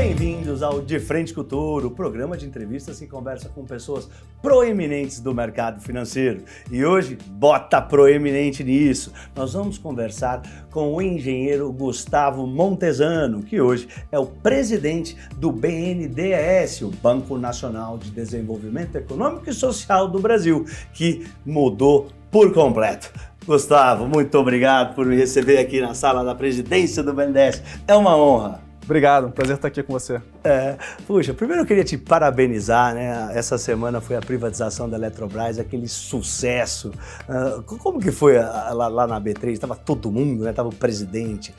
Bem-vindos ao De Frente com o Touro, programa de entrevistas que conversa com pessoas proeminentes do mercado financeiro. E hoje, bota proeminente nisso, nós vamos conversar com o engenheiro Gustavo Montesano, que hoje é o presidente do BNDES, o Banco Nacional de Desenvolvimento Econômico e Social do Brasil, que mudou por completo. Gustavo, muito obrigado por me receber aqui na sala da presidência do BNDES. É uma honra. Obrigado, prazer estar aqui com você. Puxa, primeiro eu queria te parabenizar, né? Essa semana foi a privatização da Eletrobras, aquele sucesso. Como que foi lá na B3? Estava todo mundo, né? Estava o presidente,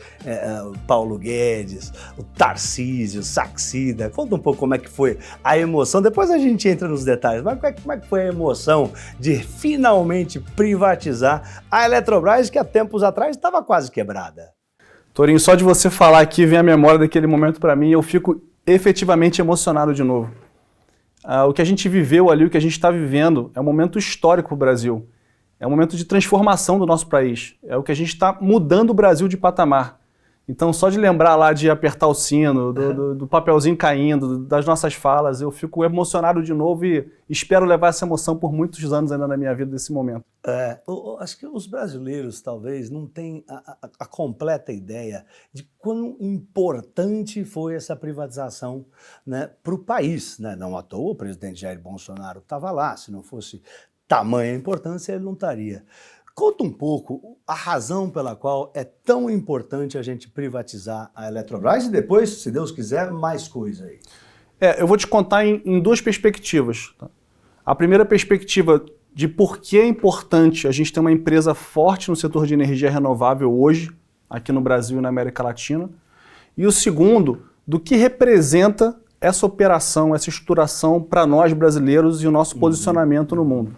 o Paulo Guedes, o Tarcísio, o Saxida. Conta um pouco como é que foi a emoção, depois a gente entra nos detalhes, mas como é que foi a emoção de finalmente privatizar a Eletrobras, que há tempos atrás estava quase quebrada? Tourinho, só de você falar aqui vem a memória daquele momento para mim e eu fico efetivamente emocionado de novo. O que a gente viveu ali, o que a gente está vivendo é um momento histórico para o Brasil. É um momento de transformação do nosso país. É o que a gente está mudando o Brasil de patamar. Então, só de lembrar lá de apertar o sino, do papelzinho caindo, das nossas falas, eu fico emocionado de novo e espero levar essa emoção por muitos anos ainda na minha vida desse momento. Acho que os brasileiros talvez não têm a completa ideia de quão importante foi essa privatização, né, para o país, né? Não à toa o presidente Jair Bolsonaro estava lá, se não fosse tamanha importância ele não estaria. Conta um pouco a razão pela qual é tão importante a gente privatizar a Eletrobras e depois, se Deus quiser, mais coisa aí. Eu vou te contar em duas perspectivas. Tá? A primeira perspectiva de por que é importante a gente ter uma empresa forte no setor de energia renovável hoje, aqui no Brasil e na América Latina. E o segundo, do que representa essa operação, essa estruturação para nós brasileiros e o nosso posicionamento no mundo.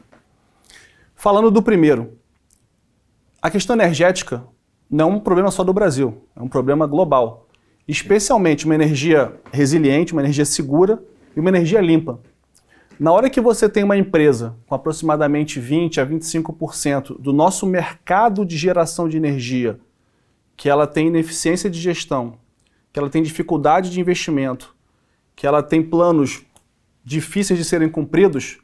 Falando do primeiro, a questão energética não é um problema só do Brasil, é um problema global. Especialmente uma energia resiliente, uma energia segura e uma energia limpa. Na hora que você tem uma empresa com aproximadamente 20% a 25% do nosso mercado de geração de energia, que ela tem ineficiência de gestão, que ela tem dificuldade de investimento, que ela tem planos difíceis de serem cumpridos,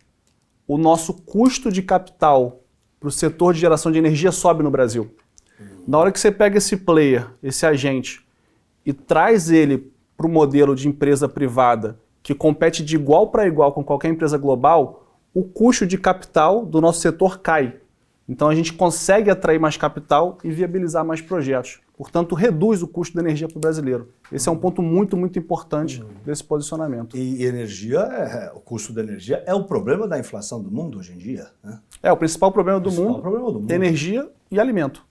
o nosso custo de capital para o setor de geração de energia sobe no Brasil. Na hora que você pega esse player, esse agente, e traz ele para o modelo de empresa privada que compete de igual para igual com qualquer empresa global, o custo de capital do nosso setor cai. Então a gente consegue atrair mais capital e viabilizar mais projetos. Portanto, reduz o custo da energia para o brasileiro. Esse é um ponto muito, muito importante desse posicionamento. E energia, o custo da energia é o problema da inflação do mundo hoje em dia, né? O principal problema do mundo, energia e alimento.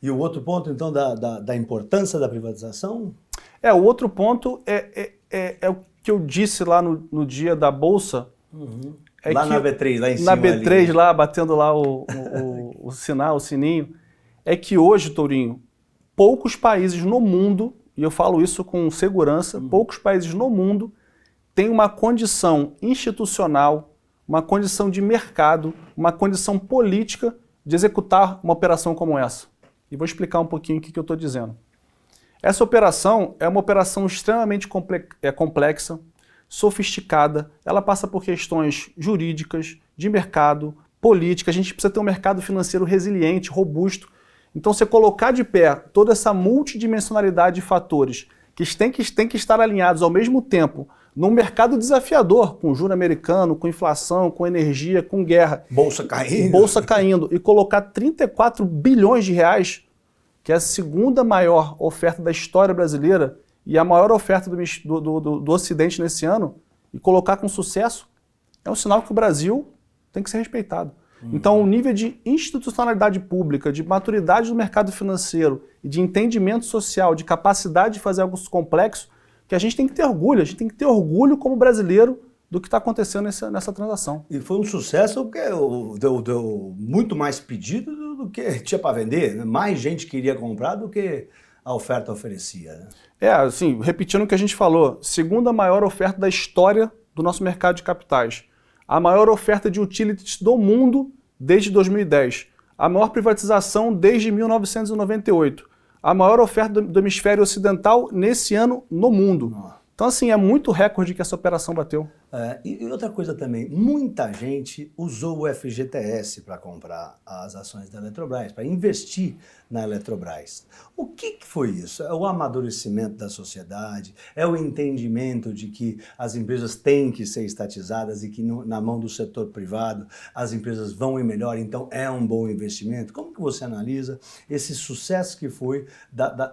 E o outro ponto, então, da importância da privatização? O outro ponto é o que eu disse lá no dia da Bolsa. Lá na B3, lá em cima. Na B3, ali, lá, batendo lá o sinal, o sininho. É que hoje, Tourinho, poucos países no mundo, e eu falo isso com segurança, poucos países no mundo têm uma condição institucional, uma condição de mercado, uma condição política de executar uma operação como essa. E vou explicar um pouquinho o que eu estou dizendo. Essa operação é uma operação extremamente complexa, sofisticada, ela passa por questões jurídicas, de mercado, política, a gente precisa ter um mercado financeiro resiliente, robusto. Então, você colocar de pé toda essa multidimensionalidade de fatores que têm que estar alinhados ao mesmo tempo num mercado desafiador, com juro americano, com inflação, com energia, com guerra. Bolsa caindo. E colocar 34 bilhões de reais, que é a segunda maior oferta da história brasileira e a maior oferta do Ocidente nesse ano, e colocar com sucesso, é um sinal que o Brasil tem que ser respeitado. Então, o nível de institucionalidade pública, de maturidade do mercado financeiro e de entendimento social, de capacidade de fazer algo complexo, que a gente tem que ter orgulho. A gente tem que ter orgulho como brasileiro do que está acontecendo nessa transação. E foi um sucesso porque deu muito mais pedido do que tinha para vender, né? Mais gente queria comprar do que a oferta oferecia, né? Assim, repetindo o que a gente falou, segunda maior oferta da história do nosso mercado de capitais. A maior oferta de utilities do mundo desde 2010. A maior privatização desde 1998. a maior oferta do hemisfério ocidental nesse ano no mundo. Então, assim, é muito recorde que essa operação bateu. E outra coisa também, muita gente usou o FGTS para comprar as ações da Eletrobras, para investir na Eletrobras. O que foi isso? É o amadurecimento da sociedade? É o entendimento de que as empresas têm que ser estatizadas e que na mão do setor privado as empresas vão ir melhor, então é um bom investimento? Como que você analisa esse sucesso que foi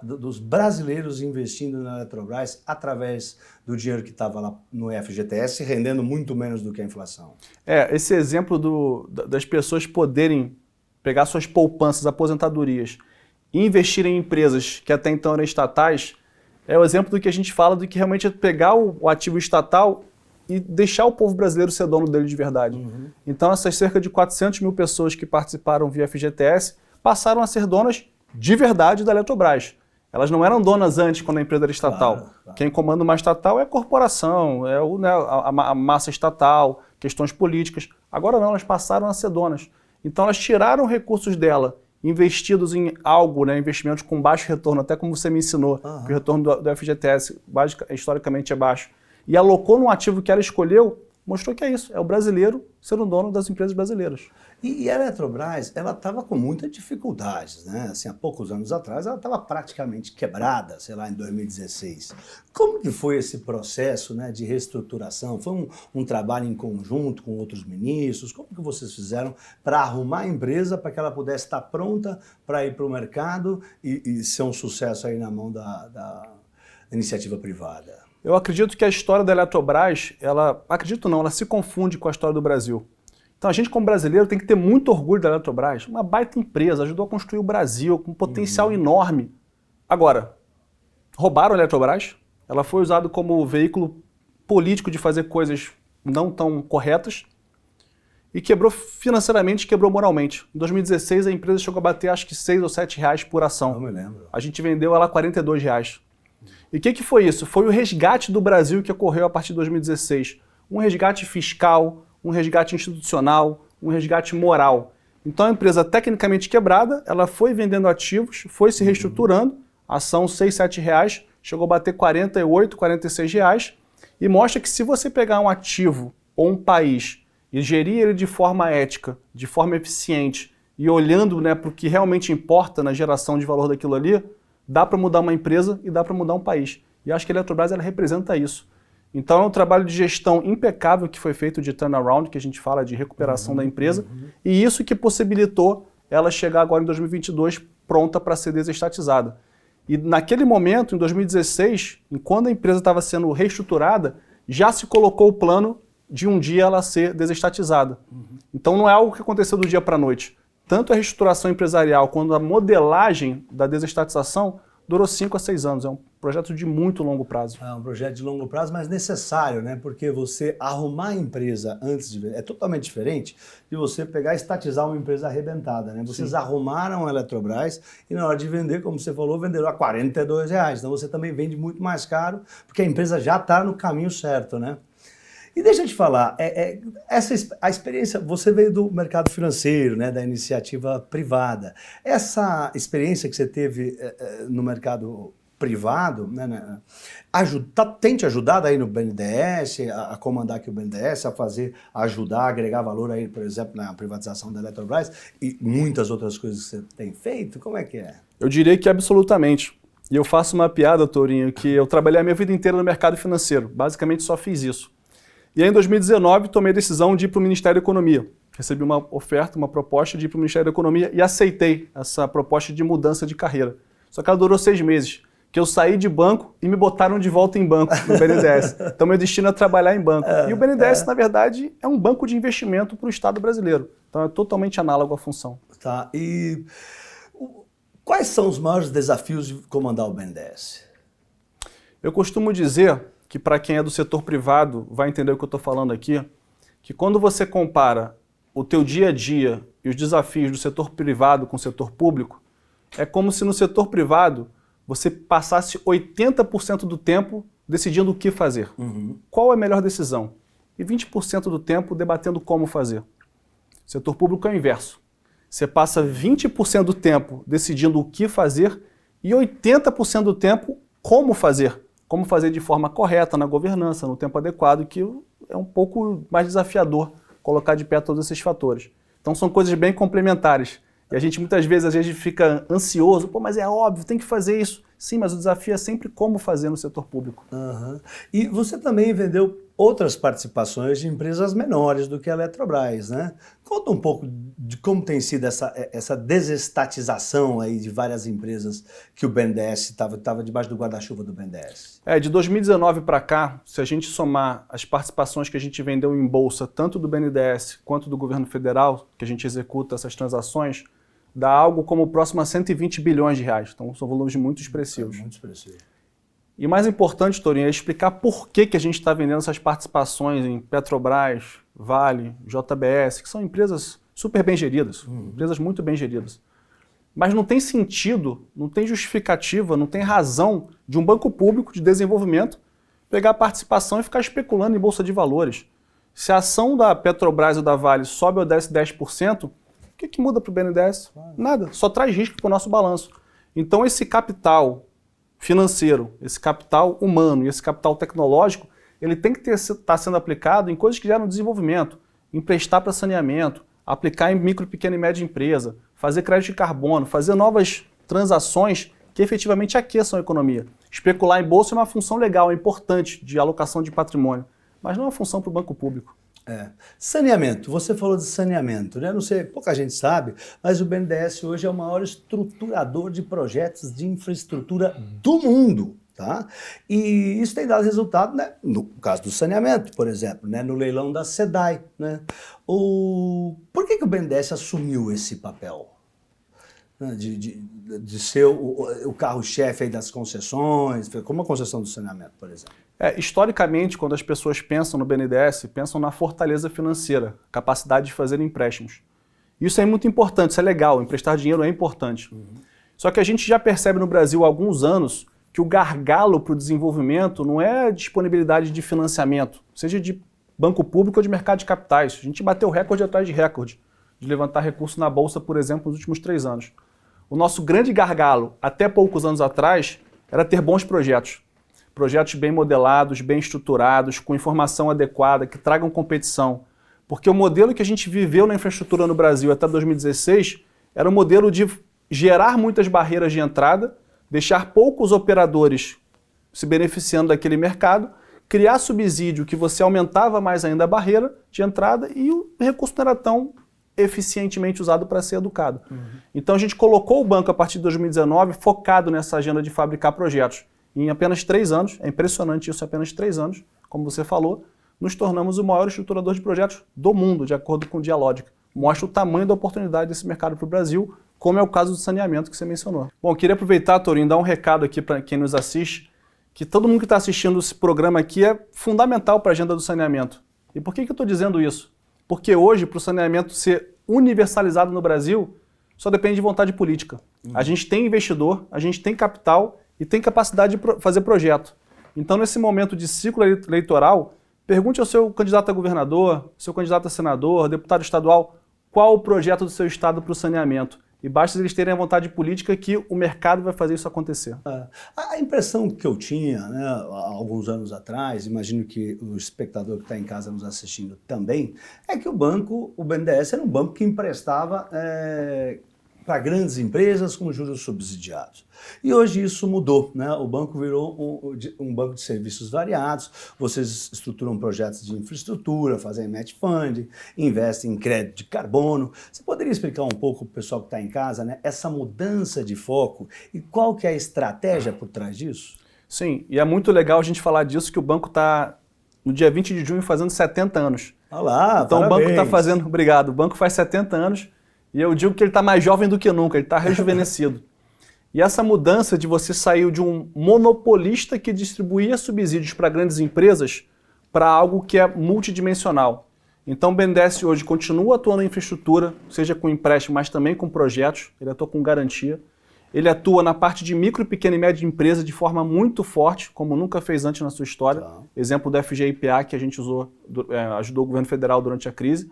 dos brasileiros investindo na Eletrobras através do dinheiro que estava lá no FGTS, rendendo muito menos do que a inflação? Esse exemplo das pessoas poderem pegar suas poupanças, aposentadorias e investir em empresas que até então eram estatais, é o exemplo do que a gente fala de que realmente é pegar o ativo estatal e deixar o povo brasileiro ser dono dele de verdade. Então essas cerca de 400 mil pessoas que participaram via FGTS passaram a ser donas de verdade da Eletrobras. Elas não eram donas antes, quando a empresa era estatal. Claro. Quem comanda uma estatal é a corporação, é a massa estatal, questões políticas. Agora não, elas passaram a ser donas. Então elas tiraram recursos dela, investidos em algo, investimentos com baixo retorno, até como você me ensinou, que o retorno do FGTS historicamente é baixo, e alocou num ativo que ela escolheu, mostrou que é isso, é o brasileiro ser o dono das empresas brasileiras. E a Eletrobras, ela estava com muitas dificuldades, né? Assim, há poucos anos atrás, ela estava praticamente quebrada, sei lá, em 2016. Como que foi esse processo, né, de reestruturação? Foi um trabalho em conjunto com outros ministros? Como que vocês fizeram para arrumar a empresa para que ela pudesse estar pronta para ir para o mercado e ser um sucesso aí na mão da iniciativa privada? Eu acredito que a história da Eletrobras, ela se confunde com a história do Brasil. Então a gente, como brasileiro, tem que ter muito orgulho da Eletrobras. Uma baita empresa, ajudou a construir o Brasil com um potencial enorme. Agora, roubaram a Eletrobras, ela foi usada como veículo político de fazer coisas não tão corretas e quebrou financeiramente, quebrou moralmente. Em 2016 a empresa chegou a bater acho que R$6 ou R$7 por ação. Não me lembro. A gente vendeu ela a R$42. E o que foi isso? Foi o resgate do Brasil que ocorreu a partir de 2016. Um resgate fiscal, um resgate institucional, um resgate moral. Então a empresa tecnicamente quebrada, ela foi vendendo ativos, foi se reestruturando, a ação R$6, R$7, chegou a bater R$48, R$46, e mostra que se você pegar um ativo ou um país e gerir ele de forma ética, de forma eficiente, e olhando para o que realmente importa na geração de valor daquilo ali, dá para mudar uma empresa e dá para mudar um país. E acho que a Eletrobras ela representa isso. Então é um trabalho de gestão impecável que foi feito de turnaround, que a gente fala de recuperação da empresa, e isso que possibilitou ela chegar agora em 2022 pronta para ser desestatizada. E naquele momento, em 2016, quando a empresa estava sendo reestruturada, já se colocou o plano de um dia ela ser desestatizada. Então não é algo que aconteceu do dia para a noite. Tanto a reestruturação empresarial quanto a modelagem da desestatização durou 5 a 6 anos. É um projeto de muito longo prazo. É um projeto de longo prazo, mas necessário, né? Porque você arrumar a empresa antes de vender é totalmente diferente de você pegar e estatizar uma empresa arrebentada, né? Vocês arrumaram a Eletrobras e na hora de vender, como você falou, venderam a R$42. Então você também vende muito mais caro, porque a empresa já está no caminho certo, né? E deixa eu te falar, a experiência, você veio do mercado financeiro, né, da iniciativa privada. Essa experiência que você teve no mercado privado, né, tem te ajudado aí no BNDES, a comandar aqui o BNDES, ajudar a agregar valor aí, por exemplo, na privatização da Eletrobras e muitas outras coisas que você tem feito? Como é que é? Eu diria que absolutamente. E eu faço uma piada, Tourinho, que eu trabalhei a minha vida inteira no mercado financeiro. Basicamente só fiz isso. E aí, em 2019, tomei a decisão de ir para o Ministério da Economia. Recebi uma oferta, uma proposta de ir para o Ministério da Economia e aceitei essa proposta de mudança de carreira. Só que ela durou 6 meses, que eu saí de banco e me botaram de volta em banco no BNDES. Então, meu destino é trabalhar em banco. E o BNDES, na verdade, é um banco de investimento para o Estado brasileiro. Então, é totalmente análogo à função. Tá. E quais são os maiores desafios de comandar o BNDES? Eu costumo dizer que para quem é do setor privado vai entender o que eu estou falando aqui, que quando você compara o teu dia a dia e os desafios do setor privado com o setor público, é como se no setor privado você passasse 80% do tempo decidindo o que fazer. Qual é a melhor decisão? E 20% do tempo debatendo como fazer. O setor público é o inverso. Você passa 20% do tempo decidindo o que fazer E 80% do tempo, como fazer. Como fazer de forma correta, na governança, no tempo adequado, que é um pouco mais desafiador colocar de pé todos esses fatores. Então são coisas bem complementares. E a gente muitas vezes, às vezes, fica ansioso, mas é óbvio, tem que fazer isso. Sim, mas o desafio é sempre como fazer no setor público. Uhum. E você também vendeu outras participações de empresas menores do que a Eletrobras, né? Conta um pouco de como tem sido essa desestatização aí de várias empresas que o BNDES estava debaixo do guarda-chuva do BNDES. De 2019 para cá, se a gente somar as participações que a gente vendeu em bolsa, tanto do BNDES quanto do governo federal, que a gente executa essas transações, dá algo como próximo a 120 bilhões de reais. Então são volumes muito expressivos. Muito expressivo. E mais importante, Torinho, é explicar por que a gente está vendendo essas participações em Petrobras, Vale, JBS, que são empresas super bem geridas, empresas muito bem geridas. Mas não tem sentido, não tem justificativa, não tem razão de um banco público de desenvolvimento pegar a participação e ficar especulando em bolsa de valores. Se a ação da Petrobras ou da Vale sobe ou desce 10%, o que muda para o BNDES? Nada, só traz risco para o nosso balanço. Então esse capital financeiro, esse capital humano e esse capital tecnológico, ele tem que estar sendo aplicado em coisas que geram desenvolvimento, emprestar para saneamento, aplicar em micro, pequena e média empresa, fazer crédito de carbono, fazer novas transações que efetivamente aqueçam a economia. Especular em bolsa é uma função legal, é importante de alocação de patrimônio, mas não é uma função para o banco público. Saneamento, você falou de saneamento, né? Não sei, pouca gente sabe, mas o BNDES hoje é o maior estruturador de projetos de infraestrutura do mundo, tá? E isso tem dado resultado, né? No caso do saneamento, por exemplo, né? No leilão da SEDAI, né? Por que o BNDES assumiu esse papel? De ser o carro-chefe aí das concessões, como a concessão do saneamento, por exemplo. Historicamente, quando as pessoas pensam no BNDES, pensam na fortaleza financeira, capacidade de fazer empréstimos. Isso é muito importante, isso é legal, emprestar dinheiro é importante. Só que a gente já percebe no Brasil há alguns anos que o gargalo para o desenvolvimento não é a disponibilidade de financiamento, seja de banco público ou de mercado de capitais. A gente bateu recorde atrás de recorde de levantar recursos na Bolsa, por exemplo, nos últimos 3 anos. O nosso grande gargalo, até poucos anos atrás, era ter bons projetos. Projetos bem modelados, bem estruturados, com informação adequada, que tragam competição. Porque o modelo que a gente viveu na infraestrutura no Brasil até 2016 era um modelo de gerar muitas barreiras de entrada, deixar poucos operadores se beneficiando daquele mercado, criar subsídio que você aumentava mais ainda a barreira de entrada e o recurso não era tão eficientemente usado para ser educado. Então a gente colocou o banco a partir de 2019 focado nessa agenda de fabricar projetos. Em apenas 3 anos, é impressionante isso, apenas 3 anos, como você falou, nos tornamos o maior estruturador de projetos do mundo, de acordo com o Dialogic. Mostra o tamanho da oportunidade desse mercado para o Brasil, como é o caso do saneamento que você mencionou. Bom, eu queria aproveitar, Torinho, dar um recado aqui para quem nos assiste, que todo mundo que está assistindo esse programa aqui é fundamental para a agenda do saneamento. E por que eu estou dizendo isso? Porque hoje, para o saneamento ser universalizado no Brasil, só depende de vontade política. A gente tem investidor, a gente tem capital e tem capacidade de fazer projeto. Então, nesse momento de ciclo eleitoral, pergunte ao seu candidato a governador, seu candidato a senador, deputado estadual, qual o projeto do seu estado para o saneamento. E basta eles terem a vontade política que o mercado vai fazer isso acontecer. A impressão que eu tinha, né, há alguns anos atrás, imagino que o espectador que está em casa nos assistindo também, é que o BNDES era um banco que emprestava para grandes empresas com juros subsidiados. E hoje isso mudou, né? O banco virou um banco de serviços variados, vocês estruturam projetos de infraestrutura, fazem match fund, investem em crédito de carbono. Você poderia explicar um pouco para o pessoal que está em casa, né, essa mudança de foco e qual que é a estratégia por trás disso? Sim, e é muito legal a gente falar disso, que o banco está, no dia 20 de junho, fazendo 70 anos. Olá, então parabéns. O banco está fazendo, obrigado, o banco faz 70 anos e eu digo que ele está mais jovem do que nunca, ele está rejuvenescido. E essa mudança de você sair de um monopolista que distribuía subsídios para grandes empresas para algo que é multidimensional. Então o BNDES hoje continua atuando em infraestrutura, seja com empréstimo, mas também com projetos, ele atua com garantia. Ele atua na parte de micro, pequena e média empresa de forma muito forte, como nunca fez antes na sua história. Exemplo do FGIPA que a gente usou, ajudou o governo federal durante a crise.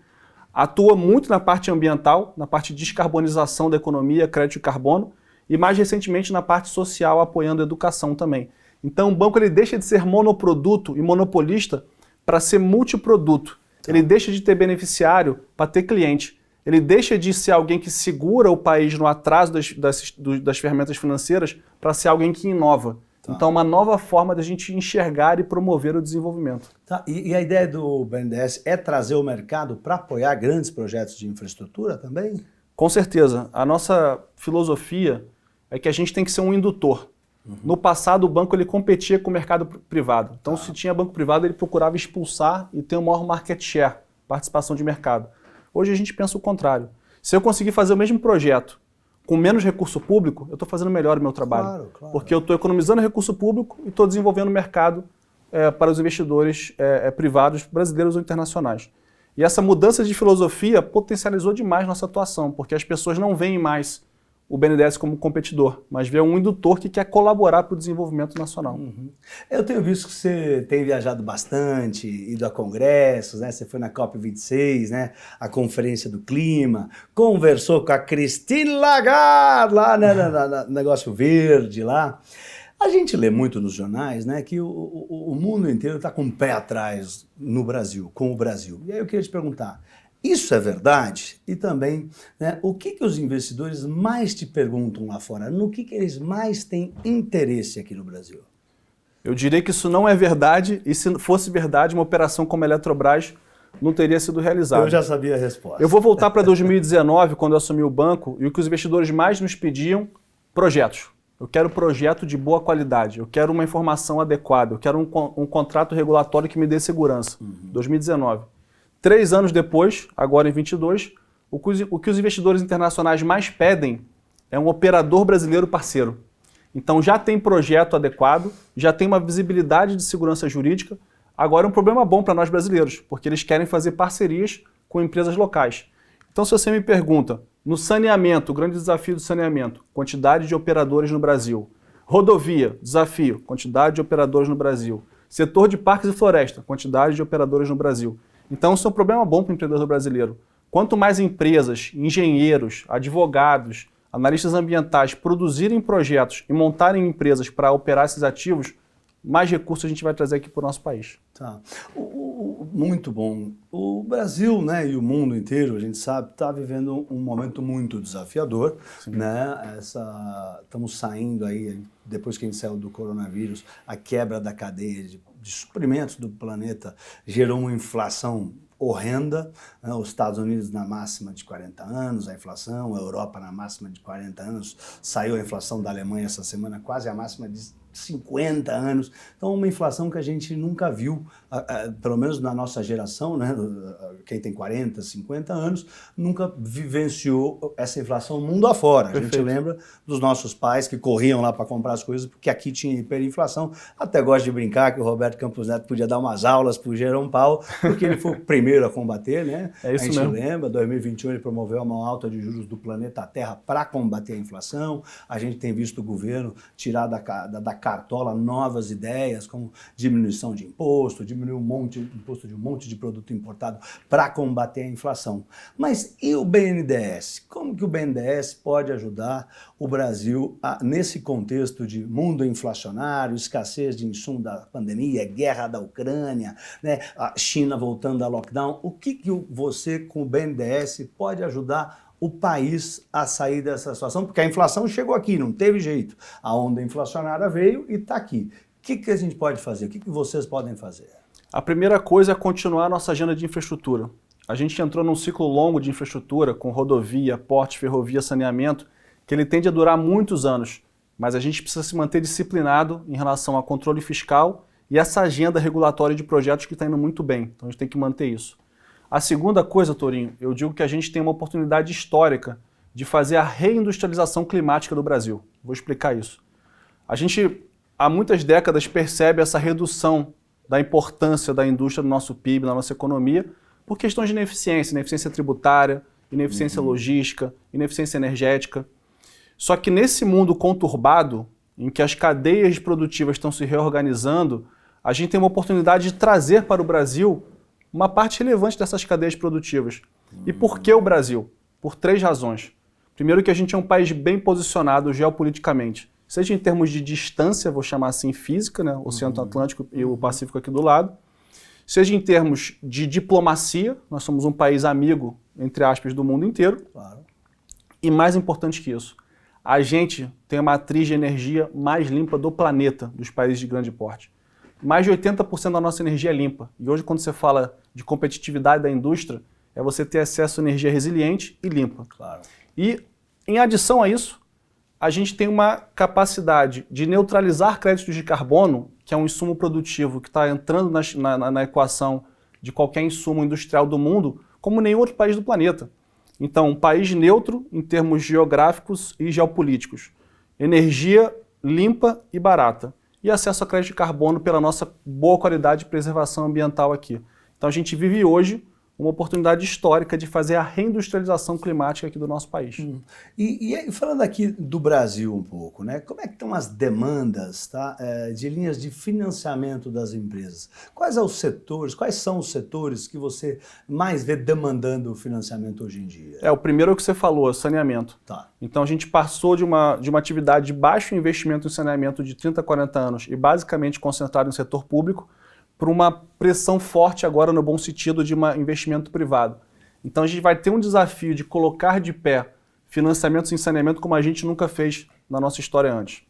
Atua muito na parte ambiental, na parte de descarbonização da economia, crédito de carbono. e mais recentemente na parte social, apoiando a educação também. Então o banco ele deixa de ser monoproduto e monopolista para ser multiproduto. Ele deixa de ter beneficiário para ter cliente. Ele deixa de ser alguém que segura o país no atraso das ferramentas financeiras para ser alguém que inova. Então, uma nova forma da gente enxergar e promover o desenvolvimento. E a ideia do BNDES é trazer o mercado para apoiar grandes projetos de infraestrutura também? Com certeza. A nossa filosofia é que a gente tem que ser um indutor. No passado, o banco ele competia com o mercado privado. Então, se tinha banco privado, ele procurava expulsar e ter um maior market share, participação de mercado. Hoje a gente pensa o contrário. Se eu conseguir fazer o mesmo projeto com menos recurso público, eu estou fazendo melhor o meu trabalho. Claro. Porque eu estou economizando recurso público e estou desenvolvendo mercado para os investidores privados brasileiros ou internacionais. E essa mudança de filosofia potencializou demais nossa atuação, porque as pessoas não veem mais o BNDES como competidor, mas vê um indutor que quer colaborar para o desenvolvimento nacional. Eu tenho visto que você tem viajado bastante, ido a congressos, né? Você foi na COP26, né? A Conferência do Clima, conversou com a Christine Lagarde lá, né? no negócio verde lá. A gente lê muito nos jornais, né, que o mundo inteiro está com o pé atrás no Brasil, com o Brasil. E aí eu queria te perguntar, isso é verdade? E também, né, o que os investidores mais te perguntam lá fora? No que eles mais têm interesse aqui no Brasil? Eu diria que isso não é verdade, e se fosse verdade, uma operação como a Eletrobras não teria sido realizada. Eu já sabia a resposta. Eu vou voltar para 2019, quando eu assumi o banco, e o que os investidores mais nos pediam, projetos. Eu quero projeto de boa qualidade, eu quero uma informação adequada, eu quero um contrato regulatório que me dê segurança. 2019. 3 anos depois, agora em 22, o que os investidores internacionais mais pedem é um operador brasileiro parceiro. Então já tem projeto adequado, já tem uma visibilidade de segurança jurídica, agora é um problema bom para nós brasileiros, porque eles querem fazer parcerias com empresas locais. Então se você me pergunta, no saneamento, o grande desafio do saneamento, quantidade de operadores no Brasil. Rodovia, desafio, quantidade de operadores no Brasil. Setor de parques e floresta, quantidade de operadores no Brasil. Então isso é um problema bom para o empreendedor brasileiro. Quanto mais empresas, engenheiros, advogados, analistas ambientais produzirem projetos e montarem empresas para operar esses ativos, mais recursos a gente vai trazer aqui para o nosso país. Tá. Muito bom. O Brasil, né, e o mundo inteiro, a gente sabe, está vivendo um momento muito desafiador. Né? Estamos saindo aí, depois que a gente saiu do coronavírus, a quebra da cadeia de suprimentos do planeta gerou uma inflação horrenda, né? Os Estados Unidos na máxima de 40 anos, a inflação, a Europa na máxima de 40 anos, saiu a inflação da Alemanha essa semana, quase a máxima de 50 anos. Então, uma inflação que a gente nunca viu, pelo menos na nossa geração, né? Quem tem 40, 50 anos, nunca vivenciou essa inflação mundo afora. Perfeito. A gente lembra dos nossos pais que corriam lá para comprar as coisas porque aqui tinha hiperinflação. Até gosto de brincar que o Roberto Campos Neto podia dar umas aulas para o Jerome Powell, porque ele foi o primeiro a combater, né? É isso a gente mesmo. lembra, 2021 ele promoveu a maior alta de juros do planeta Terra para combater a inflação. A gente tem visto o governo tirar da cartola novas ideias, como diminuição de imposto, diminuir imposto de um monte de produto importado para combater a inflação. Mas e o BNDES? Como que o BNDES pode ajudar o Brasil nesse contexto de mundo inflacionário, escassez de insumo da pandemia, guerra da Ucrânia, né, a China voltando a lockdown? O que você, com o BNDES, pode ajudar o país a sair dessa situação? Porque a inflação chegou aqui, não teve jeito. A onda inflacionária veio e está aqui. O que a gente pode fazer? O que vocês podem fazer? A primeira coisa é continuar a nossa agenda de infraestrutura. A gente entrou num ciclo longo de infraestrutura, com rodovia, porte, ferrovia, saneamento, que ele tende a durar muitos anos. Mas a gente precisa se manter disciplinado em relação a controle fiscal e essa agenda regulatória de projetos que está indo muito bem. Então a gente tem que manter isso. A segunda coisa, Torinho, eu digo que a gente tem uma oportunidade histórica de fazer a reindustrialização climática do Brasil. Vou explicar isso. A gente, há muitas décadas, percebe essa redução da importância da indústria no nosso PIB, na nossa economia, por questões de ineficiência tributária, ineficiência logística, ineficiência energética. Só que nesse mundo conturbado, em que as cadeias produtivas estão se reorganizando, a gente tem uma oportunidade de trazer para o Brasil uma parte relevante dessas cadeias produtivas. E por que o Brasil? Por 3 razões. Primeiro que a gente é um país bem posicionado geopoliticamente, seja em termos de distância, vou chamar assim, física, né? O Oceano Atlântico e o Pacífico aqui do lado, seja em termos de diplomacia, nós somos um país amigo, entre aspas, do mundo inteiro, Claro. e mais importante que isso, a gente tem a matriz de energia mais limpa do planeta, dos países de grande porte. Mais de 80% da nossa energia é limpa. E hoje, quando você fala de competitividade da indústria, é você ter acesso a energia resiliente e limpa. Claro. E, em adição a isso, a gente tem uma capacidade de neutralizar créditos de carbono, que é um insumo produtivo que está entrando na equação de qualquer insumo industrial do mundo, como nenhum outro país do planeta. Então, um país neutro em termos geográficos e geopolíticos. Energia limpa e barata. E acesso a crédito de carbono pela nossa boa qualidade de preservação ambiental aqui. Então, a gente vive hoje uma oportunidade histórica de fazer a reindustrialização climática aqui do nosso país. E falando aqui do Brasil um pouco, né? Como é que estão as demandas, tá, de linhas de financiamento das empresas? Quais são os setores que você mais vê demandando financiamento hoje em dia? O primeiro é o que você falou, saneamento. Tá. Então a gente passou de uma atividade de baixo investimento em saneamento de 30, 40 anos e basicamente concentrado no setor público, por uma pressão forte agora no bom sentido de um investimento privado. Então a gente vai ter um desafio de colocar de pé financiamentos em saneamento como a gente nunca fez na nossa história antes.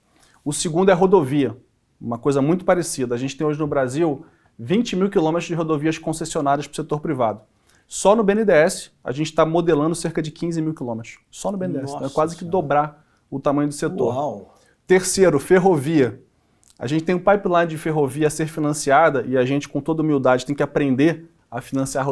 O segundo é rodovia, uma coisa muito parecida. A gente tem hoje no Brasil 20 mil quilômetros de rodovias concessionárias para o setor privado. Só no BNDES a gente está modelando cerca de 15 mil quilômetros. Só no BNDES. Então é quase que dobrar o tamanho do setor. Uau. Terceiro, ferrovia. A gente tem um pipeline de ferrovia a ser financiada e a gente, com toda humildade, tem que aprender a financiar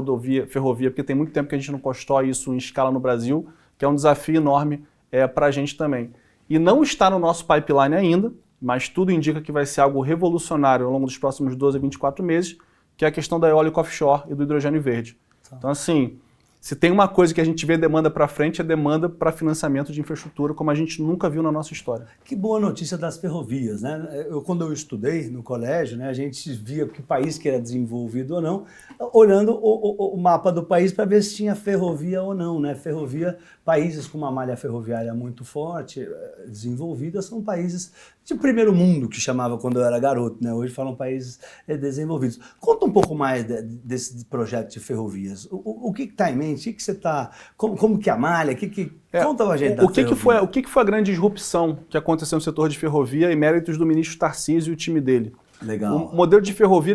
ferrovia, porque tem muito tempo que a gente não constrói isso em escala no Brasil, que é um desafio enorme para a gente também. E não está no nosso pipeline ainda, mas tudo indica que vai ser algo revolucionário ao longo dos próximos 12 a 24 meses, que é a questão da eólica offshore e do hidrogênio verde. Então, assim, se tem uma coisa que a gente vê demanda para frente, é demanda para financiamento de infraestrutura, como a gente nunca viu na nossa história. Que boa notícia das ferrovias, né? Quando eu estudei no colégio, né, a gente via que país que era desenvolvido ou não, olhando o mapa do país para ver se tinha ferrovia ou não, né? Ferrovia, países com uma malha ferroviária muito forte, desenvolvida, são países de primeiro mundo, que chamava quando eu era garoto, né? Hoje falam países desenvolvidos. Conta um pouco mais desse projeto de ferrovias. O que está em mente? O que você está... Como que a malha? Conta pra gente. O que foi a grande disrupção que aconteceu no setor de ferrovia e méritos do ministro Tarcísio e o time dele? Legal. O modelo de ferrovia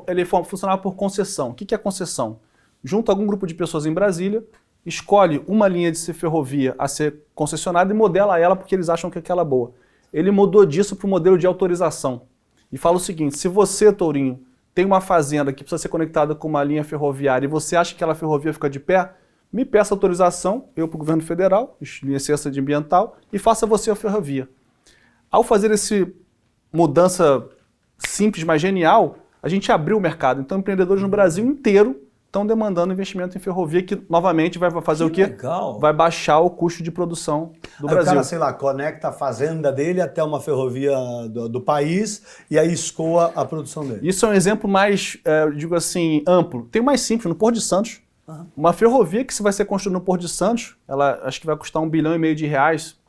ele funcionava por concessão. O que é concessão? Junta algum grupo de pessoas em Brasília, escolhe uma linha de ferrovia a ser concessionada e modela ela porque eles acham que aquela é boa. Ele mudou disso para o modelo de autorização. E fala o seguinte, se você, Tourinho, tem uma fazenda que precisa ser conectada com uma linha ferroviária e você acha que aquela ferrovia fica de pé, me peça autorização, eu para o governo federal, licença de ambiental, e faça você a ferrovia. Ao fazer essa mudança simples, mas genial, a gente abriu o mercado. Então, empreendedores no Brasil inteiro estão demandando investimento em ferrovia, que novamente vai fazer o quê? Legal. Vai baixar o custo de produção do Brasil. O cara, sei lá, conecta a fazenda dele até uma ferrovia do país e aí escoa a produção dele. Isso é um exemplo mais, digo assim, amplo. Tem o mais simples, no Porto de Santos. Uma ferrovia que vai ser construída no Porto de Santos, ela acho que vai custar R$1,5 bilhão,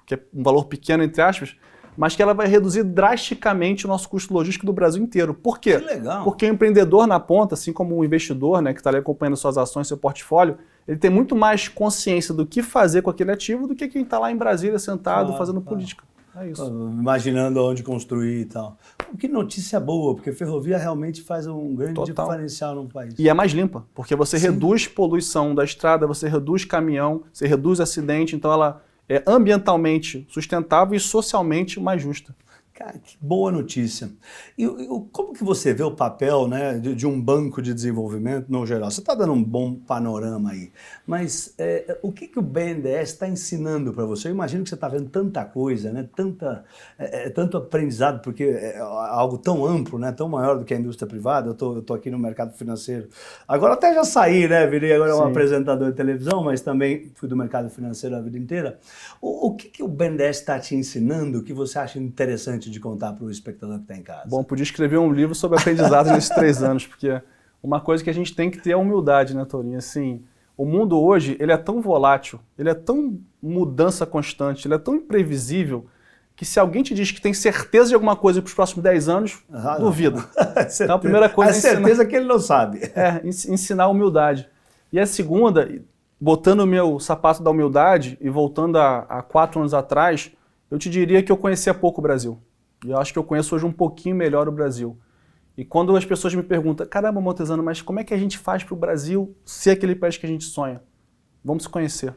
que é um valor pequeno, entre aspas, mas que ela vai reduzir drasticamente o nosso custo logístico do Brasil inteiro. Por quê? Que legal. Porque o empreendedor na ponta, assim como o investidor, né, que está ali acompanhando suas ações, seu portfólio, ele tem muito mais consciência do que fazer com aquele ativo do que quem está lá em Brasília sentado fazendo política. É isso. Imaginando onde construir e tal. Que notícia boa, porque ferrovia realmente faz um grande diferencial no país. E é mais limpa, porque você reduz poluição da estrada, você reduz caminhão, você reduz acidente, então ela é ambientalmente sustentável e socialmente mais justa. Cara, que boa notícia. E como que você vê o papel, né, de um banco de desenvolvimento no geral? Você está dando um bom panorama aí, mas o que o BNDES está ensinando para você? Eu imagino que você está vendo tanta coisa, né, tanto aprendizado, porque é algo tão amplo, né, tão maior do que a indústria privada. Eu tô aqui no mercado financeiro. Agora até já saí, né, virei agora um apresentador de televisão, mas também fui do mercado financeiro a vida inteira. O que o BNDES está te ensinando que você acha interessante de contar para o espectador que está em casa? Bom, podia escrever um livro sobre aprendizado nesses 3 anos, porque uma coisa que a gente tem que ter é a humildade, né, Tourinho? Assim, O mundo hoje, ele é tão volátil, ele é tão mudança constante, ele é tão imprevisível, que se alguém te diz que tem certeza de alguma coisa para os próximos 10 anos, duvido. Então a primeira coisa é certeza que ele não sabe. Ensinar humildade. E a segunda, botando o meu sapato da humildade e voltando a 4 anos atrás, eu te diria que eu conhecia pouco o Brasil. E eu acho que eu conheço hoje um pouquinho melhor o Brasil. E quando as pessoas me perguntam, caramba, Montesano, mas como é que a gente faz para o Brasil ser aquele país que a gente sonha? Vamos se conhecer.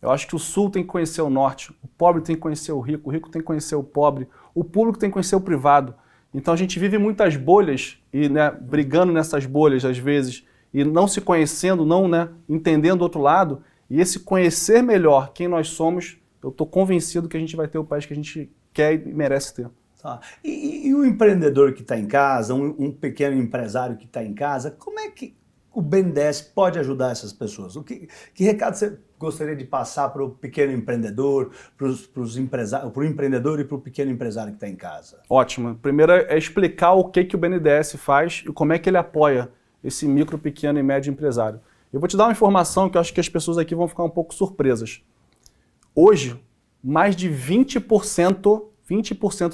Eu acho que o Sul tem que conhecer o Norte, o pobre tem que conhecer o rico tem que conhecer o pobre, o público tem que conhecer o privado. Então a gente vive muitas bolhas, e brigando nessas bolhas às vezes, e não se conhecendo, não entendendo o outro lado, e esse conhecer melhor quem nós somos, eu estou convencido que a gente vai ter o país que a gente quer e merece ter. Tá. E o empreendedor que está em casa, um pequeno empresário que está em casa, como é que o BNDES pode ajudar essas pessoas? Que recado você gostaria de passar para o pequeno empreendedor, para o empreendedor e para o pequeno empresário que está em casa? Ótimo. Primeiro é explicar o que o BNDES faz e como é que ele apoia esse micro, pequeno e médio empresário. Eu vou te dar uma informação que eu acho que as pessoas aqui vão ficar um pouco surpresas. Hoje, mais de 20%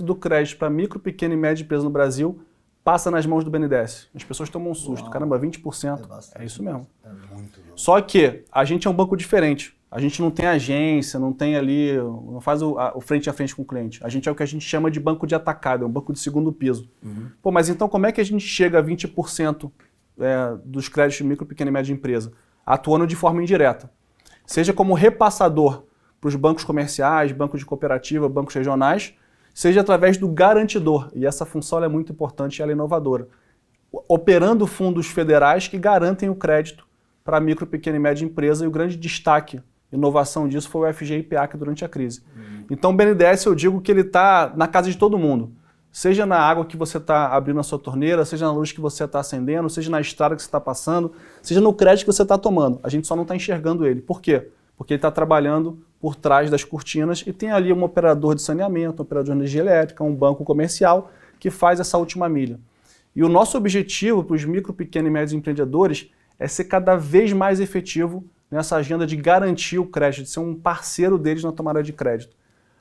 do crédito para micro, pequeno e médio empresa no Brasil passa nas mãos do BNDES. As pessoas tomam um susto. Uau. Caramba, 20%. É isso mesmo. É muito bom. Só que a gente é um banco diferente. A gente não tem agência, não tem ali, não faz o frente a frente com o cliente. A gente é o que a gente chama de banco de atacado, é um banco de segundo piso. Pô, mas então como é que a gente chega a 20% dos créditos de micro, pequena e média empresa? Atuando de forma indireta. Seja como repassador para os bancos comerciais, bancos de cooperativa, bancos regionais, seja através do garantidor. E essa função é muito importante e ela é inovadora. Operando fundos federais que garantem o crédito para a micro, pequena e média empresa, e o grande destaque, inovação disso, foi o FGI-PEAC durante a crise. Então o BNDES, eu digo que ele está na casa de todo mundo. Seja na água que você está abrindo a sua torneira, seja na luz que você está acendendo, seja na estrada que você está passando, seja no crédito que você está tomando. A gente só não está enxergando ele. Por quê? Porque ele está trabalhando por trás das cortinas e tem ali um operador de saneamento, um operador de energia elétrica, um banco comercial que faz essa última milha. E o nosso objetivo para os micro, pequenos e médios empreendedores é ser cada vez mais efetivo nessa agenda de garantir o crédito, de ser um parceiro deles na tomada de crédito.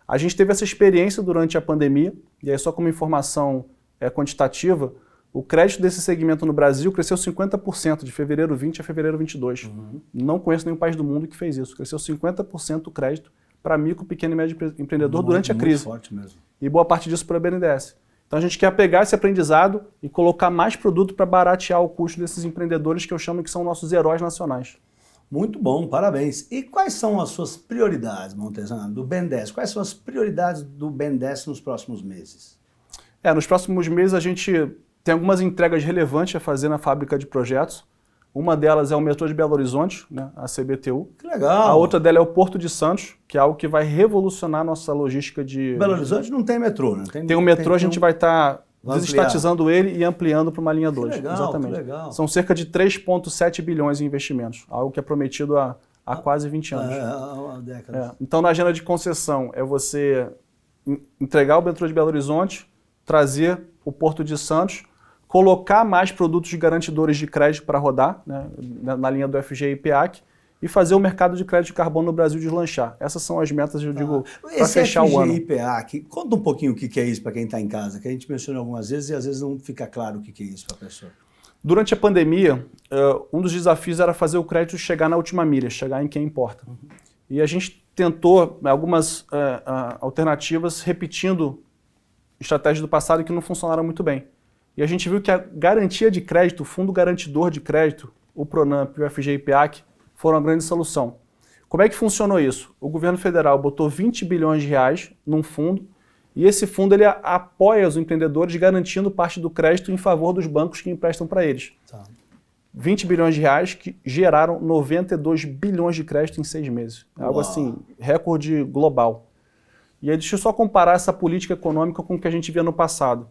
A gente teve essa experiência durante a pandemia, e aí só como informação quantitativa, o crédito desse segmento no Brasil cresceu 50% de fevereiro 20 a fevereiro 22. Não conheço nenhum país do mundo que fez isso. Cresceu 50% o crédito para micro, pequeno e médio empreendedor durante a crise. Muito forte mesmo. E boa parte disso para a BNDES. Então a gente quer pegar esse aprendizado e colocar mais produto para baratear o custo desses empreendedores que eu chamo que são nossos heróis nacionais. Muito bom, parabéns. E quais são as suas prioridades, Montesano, do BNDES? Quais são as prioridades do BNDES nos próximos meses? Nos próximos meses a gente tem algumas entregas relevantes a fazer na fábrica de projetos. Uma delas é o metrô de Belo Horizonte, a CBTU. Que legal! A outra dela é o Porto de Santos, que é algo que vai revolucionar a nossa logística de... Belo Horizonte não tem metrô, né? Tem um metrô, a gente vai estar desestatizando ele e ampliando para uma linha 2. Que legal, exatamente. Que legal. São cerca de 3,7 bilhões em investimentos, algo que é prometido há quase 20 anos. Uma década. Então, na agenda de concessão, é você entregar o metrô de Belo Horizonte, trazer o Porto de Santos, colocar mais produtos garantidores de crédito para rodar, na linha do FGI-PEAC, e fazer o mercado de crédito de carbono no Brasil deslanchar. Essas são as metas, eu digo, para fechar o ano. Esse FGI-PEAC, conta um pouquinho o que é isso para quem está em casa, que a gente mencionou algumas vezes e às vezes não fica claro o que é isso para a pessoa. Durante a pandemia, um dos desafios era fazer o crédito chegar na última milha, chegar em quem importa. E a gente tentou algumas alternativas repetindo estratégias do passado que não funcionaram muito bem. E a gente viu que a garantia de crédito, o fundo garantidor de crédito, o Pronamp e o FGI-PEAC, foram a grande solução. Como é que funcionou isso? O governo federal botou 20 bilhões de reais num fundo e esse fundo ele apoia os empreendedores garantindo parte do crédito em favor dos bancos que emprestam para eles. Tá. 20 bilhões de reais que geraram 92 bilhões de crédito em 6 meses. É algo assim, recorde global. E aí deixa eu só comparar essa política econômica com o que a gente via no passado.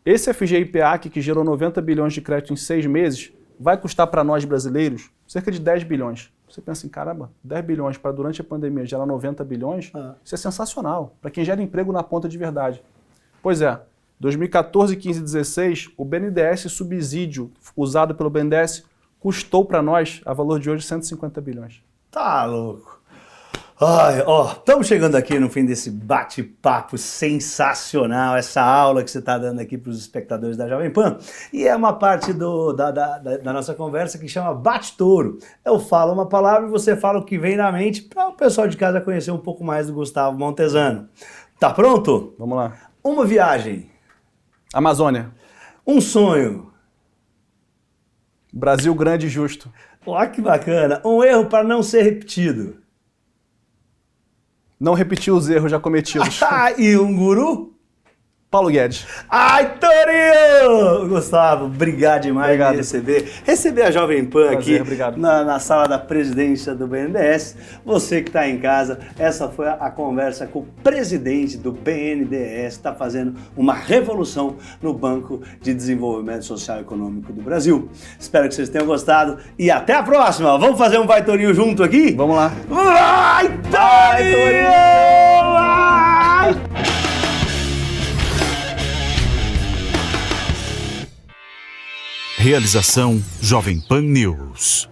Esse FGI-PEAC, que gerou 90 bilhões de crédito em 6 meses, vai custar para nós brasileiros cerca de 10 bilhões. Você pensa assim, caramba, 10 bilhões para durante a pandemia gerar 90 bilhões? Isso é sensacional, para quem gera emprego na ponta de verdade. Pois é, 2014, 15 e 16, o BNDES subsídio usado pelo BNDES custou para nós, a valor de hoje, 150 bilhões. Tá louco. Ai, ó, estamos chegando aqui no fim desse bate-papo sensacional, essa aula que você está dando aqui para os espectadores da Jovem Pan. E é uma parte da nossa conversa que chama Bate-Touro. Eu falo uma palavra e você fala o que vem na mente para o pessoal de casa conhecer um pouco mais do Gustavo Montesano. Tá pronto? Vamos lá. Uma viagem. Amazônia. Um sonho. Brasil grande e justo. Ó, que bacana. Um erro para não ser repetido. Não repetir os erros já cometidos. E um guru? Paulo Guedes. Ai, Torinho! Gustavo, obrigado demais Obrigado. de receber a Jovem Pan Prazer, aqui obrigado. na sala da presidência do BNDES. Você que está em casa, essa foi a conversa com o presidente do BNDES, que está fazendo uma revolução no Banco de Desenvolvimento Social e Econômico do Brasil. Espero que vocês tenham gostado e até a próxima! Vamos fazer um Vai Torinho junto aqui? Vamos lá. Vai, Torinho! Vai! Realização Jovem Pan News.